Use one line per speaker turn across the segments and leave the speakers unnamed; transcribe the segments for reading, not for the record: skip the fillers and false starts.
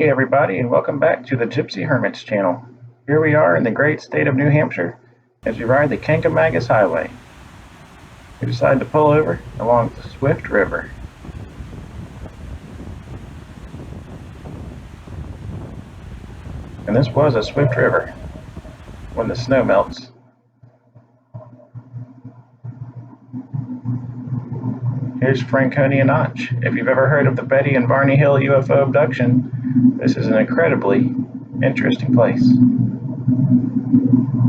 Hey everybody, and welcome back to the Gypsy Hermits channel. Here we are in the great state of New Hampshire as we ride the Kankamagus Highway. We decided to pull over along the Swift River. And this was a swift river when the snow melts. Here's Franconia Notch. If you've ever heard of the Betty and Barney Hill UFO abduction, this is an incredibly interesting place.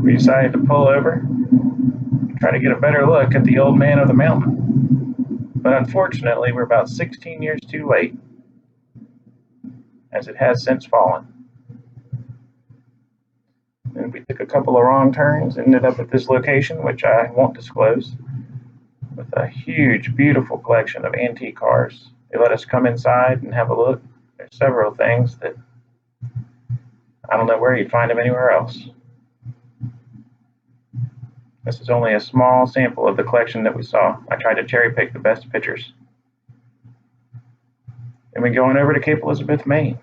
We decided to pull over and try to get a better look at the old man of the mountain. But unfortunately, we're about 16 years too late, as it has since fallen. And we took a couple of wrong turns, ended up at this location, which I won't disclose, with a huge, beautiful collection of antique cars. They let us come inside and have a look. There's several things that I don't know where you'd find them anywhere else. This is only a small sample of the collection that we saw. I tried to cherry pick the best pictures. Then we're going over to Cape Elizabeth, Maine.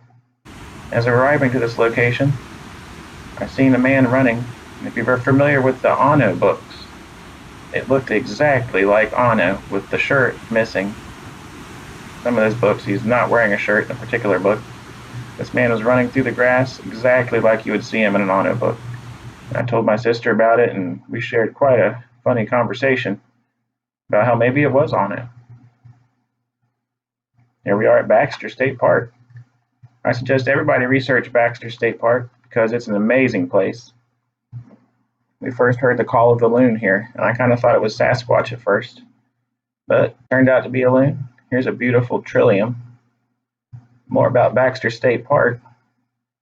As arriving to this location, I seen a man running. If you're familiar with the Anno books, it looked exactly like Anno with the shirt missing. Some of those books, he's not wearing a shirt in a particular book. This man was running through the grass exactly like you would see him in an Anno book. And I told my sister about it, and we shared quite a funny conversation about how maybe it was Anno. Here we are at Baxter State Park. I suggest everybody research Baxter State Park because it's an amazing place. We first heard the call of the loon here, and I kind of thought it was Sasquatch at first, but it turned out to be a loon. Here's a beautiful trillium. More about Baxter State Park.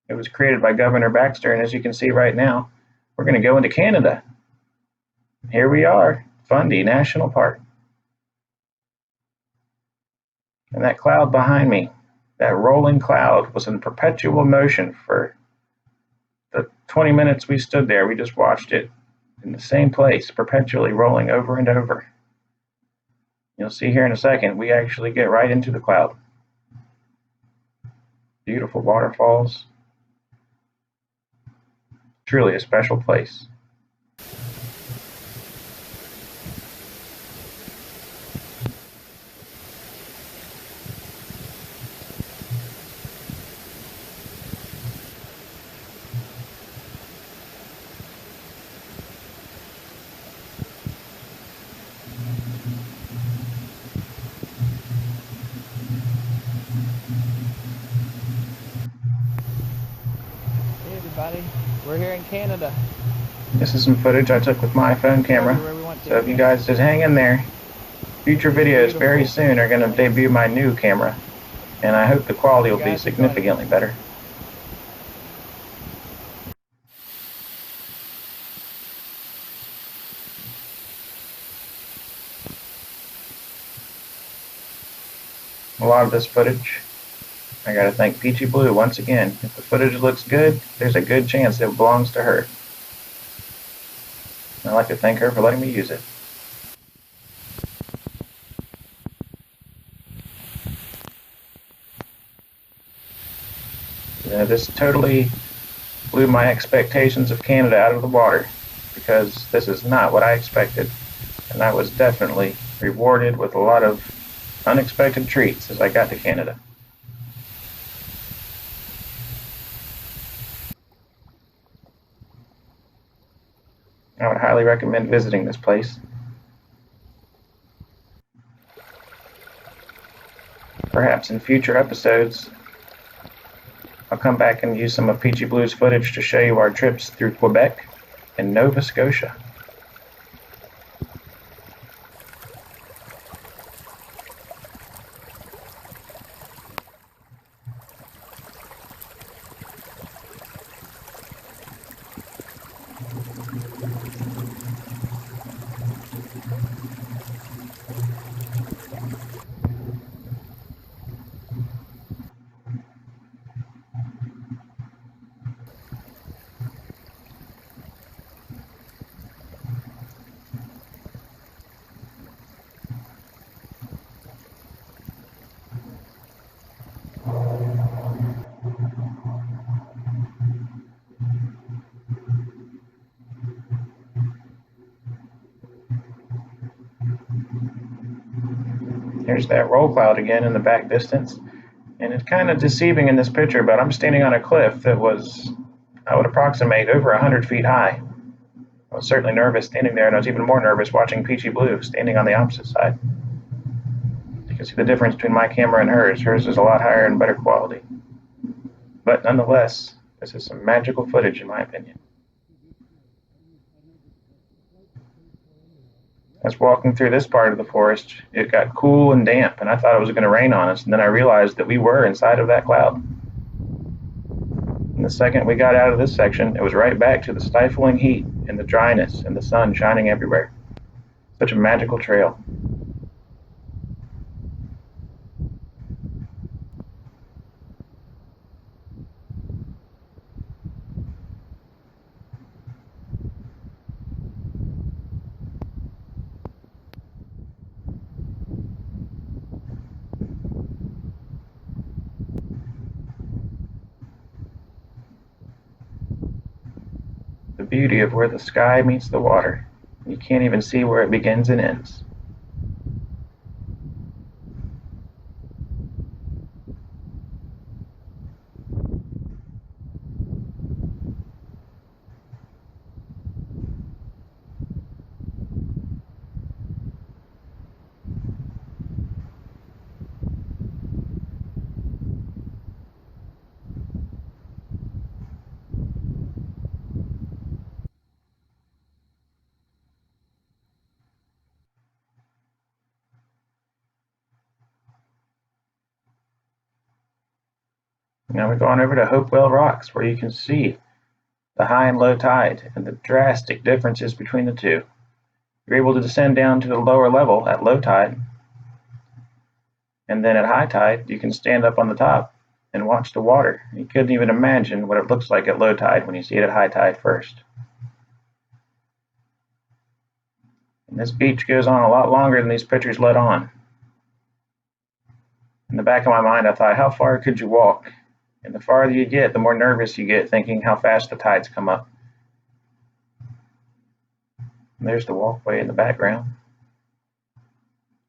It was created by Governor Baxter, and as you can see right now, we're going to go into Canada. Here we are, Fundy National Park. And that cloud behind me, that rolling cloud, was in perpetual motion for the 20 minutes we stood there. We just watched it in the same place, perpetually rolling over and over. You'll see here in a second, we actually get right into the cloud. Beautiful waterfalls. Truly a special place.
We're here in Canada.
This is some footage I took with my phone camera. So if you guys just hang in there, future videos very soon are going to debut my new camera. And I hope the quality will be significantly better. A lot of this footage, I gotta thank Peachy Blue once again. If the footage looks good, there's a good chance it belongs to her. I'd like to thank her for letting me use it. This totally blew my expectations of Canada out of the water, because this is not what I expected, and I was definitely rewarded with a lot of unexpected treats as I got to Canada. I would highly recommend visiting this place. Perhaps in future episodes, I'll come back and use some of Peachy Blue's footage to show you our trips through Quebec and Nova Scotia. Here's that roll cloud again in the back distance. And it's kind of deceiving in this picture, but I'm standing on a cliff that was, I would approximate, over 100 feet high. I was certainly nervous standing there, and I was even more nervous watching Peachy Blue standing on the opposite side. You can see the difference between my camera and hers. Hers is a lot higher and better quality. But nonetheless, this is some magical footage in my opinion. As walking through this part of the forest, it got cool and damp, and I thought it was going to rain on us, and then I realized that we were inside of that cloud. And the second we got out of this section, it was right back to the stifling heat and the dryness and the sun shining everywhere. Such a magical trail. The beauty of where the sky meets the water. You can't even see where it begins and ends. Now we're going over to Hopewell Rocks, where you can see the high and low tide and the drastic differences between the two. You're able to descend down to the lower level at low tide, and then at high tide you can stand up on the top and watch the water. You couldn't even imagine what it looks like at low tide when you see it at high tide first. And this beach goes on a lot longer than these pictures let on. In the back of my mind I thought, how far could you walk? And the farther you get, the more nervous you get, thinking how fast the tides come up. And there's the walkway in the background.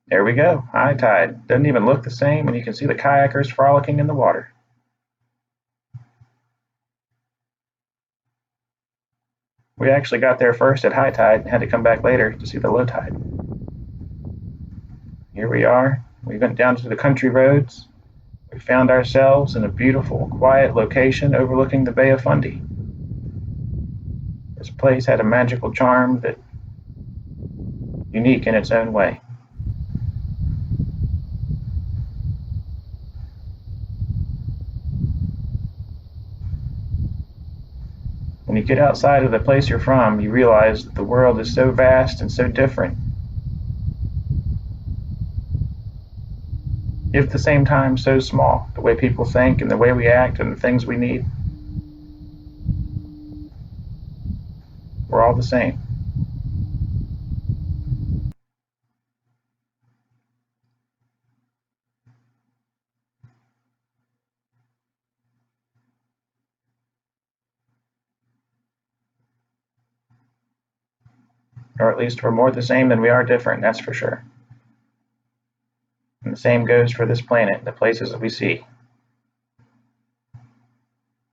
There we go, high tide. Doesn't even look the same, and you can see the kayakers frolicking in the water. We actually got there first at high tide and had to come back later to see the low tide. Here we are. We went down to the country roads. We found ourselves in a beautiful, quiet location overlooking the Bay of Fundy. This place had a magical charm that unique in its own way. When you get outside of the place you're from, you realize that the world is so vast and so different, yet at the same time so small. The way people think and the way we act and the things we need, we're all the same. Or at least we're more the same than we are different, that's for sure. And the same goes for this planet, the places that we see.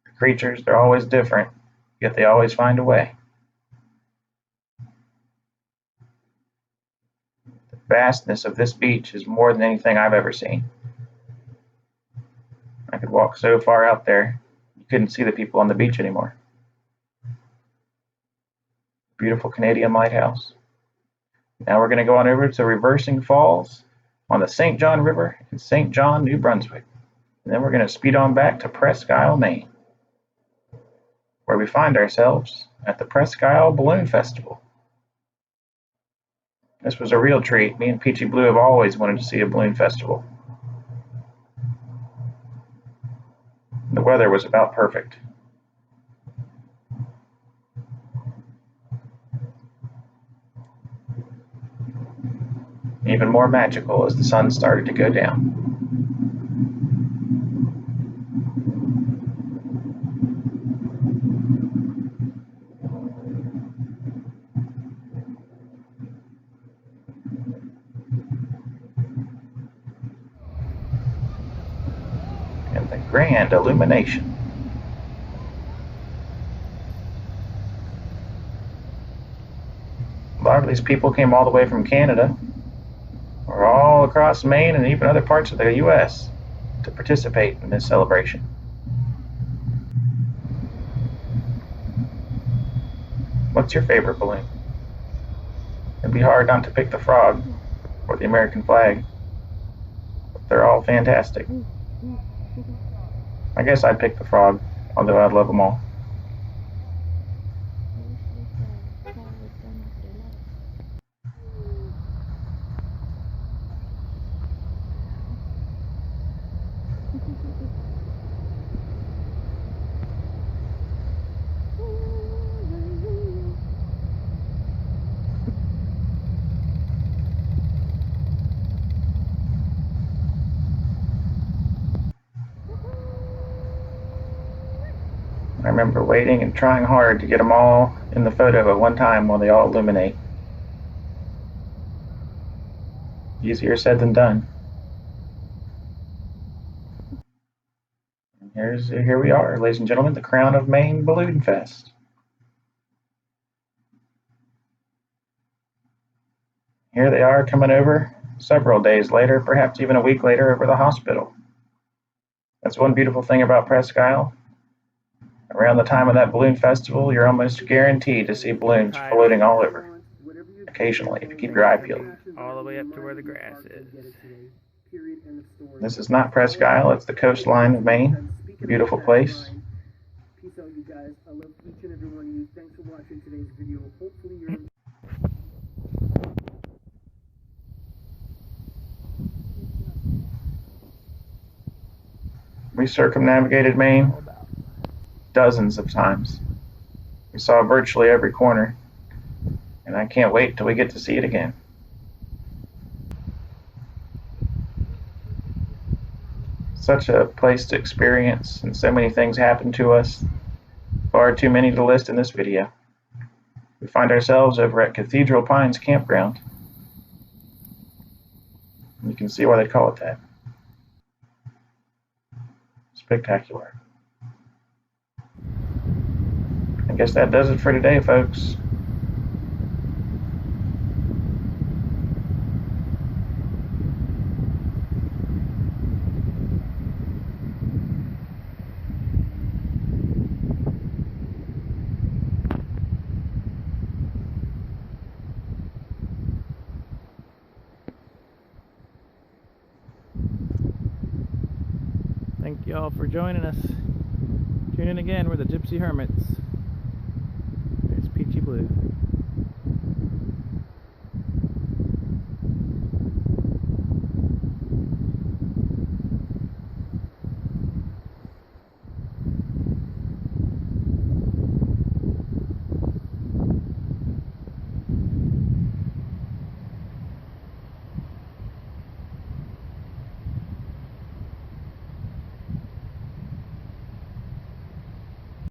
The creatures, they're always different, yet they always find a way. The vastness of this beach is more than anything I've ever seen. I could walk so far out there, you couldn't see the people on the beach anymore. Beautiful Canadian lighthouse. Now we're going to go on over to Reversing Falls on the St. John River in St. John, New Brunswick. And then we're going to speed on back to Presque, Maine, where we find ourselves at the Presque Balloon Festival. This was a real treat. Me and Peachy Blue have always wanted to see a balloon festival. The weather was about perfect. Even more magical as the sun started to go down. grand illumination. A lot of these people came all the way from Canada, or all across Maine and even other parts of the U.S. to participate in this celebration. What's your favorite balloon? It'd be hard not to pick the frog or the American flag, but they're all fantastic. I guess I'd pick the frog, although I'd love them all. I remember waiting and trying hard to get them all in the photo at one time while they all illuminate. Easier said than done. Here we are, ladies and gentlemen, the Crown of Maine Balloon Fest. Here they are coming over several days later, perhaps even a week later, over the hospital. That's one beautiful thing about Presque. Around the time of that balloon festival, you're almost guaranteed to see balloons floating all over. Occasionally, if you keep your eye peeled.
All the way up to where the grass is.
This is not Presque Isle, it's the coastline of Maine. Beautiful place.
Peace out, you guys. I love each and every one of you. Thanks for watching today's video. Hopefully you're
We circumnavigated Maine dozens of times. We saw virtually every corner, and I can't wait till we get to see it again. Such a place to experience, and so many things happen to us. Far too many to list in this video. We find ourselves over at Cathedral Pines Campground. You can see why they call it that. Spectacular. I guess that does it for today, folks.
Thank you all for joining us. Tune in again. We're the Gypsy Hermits. There's Peachy Blue.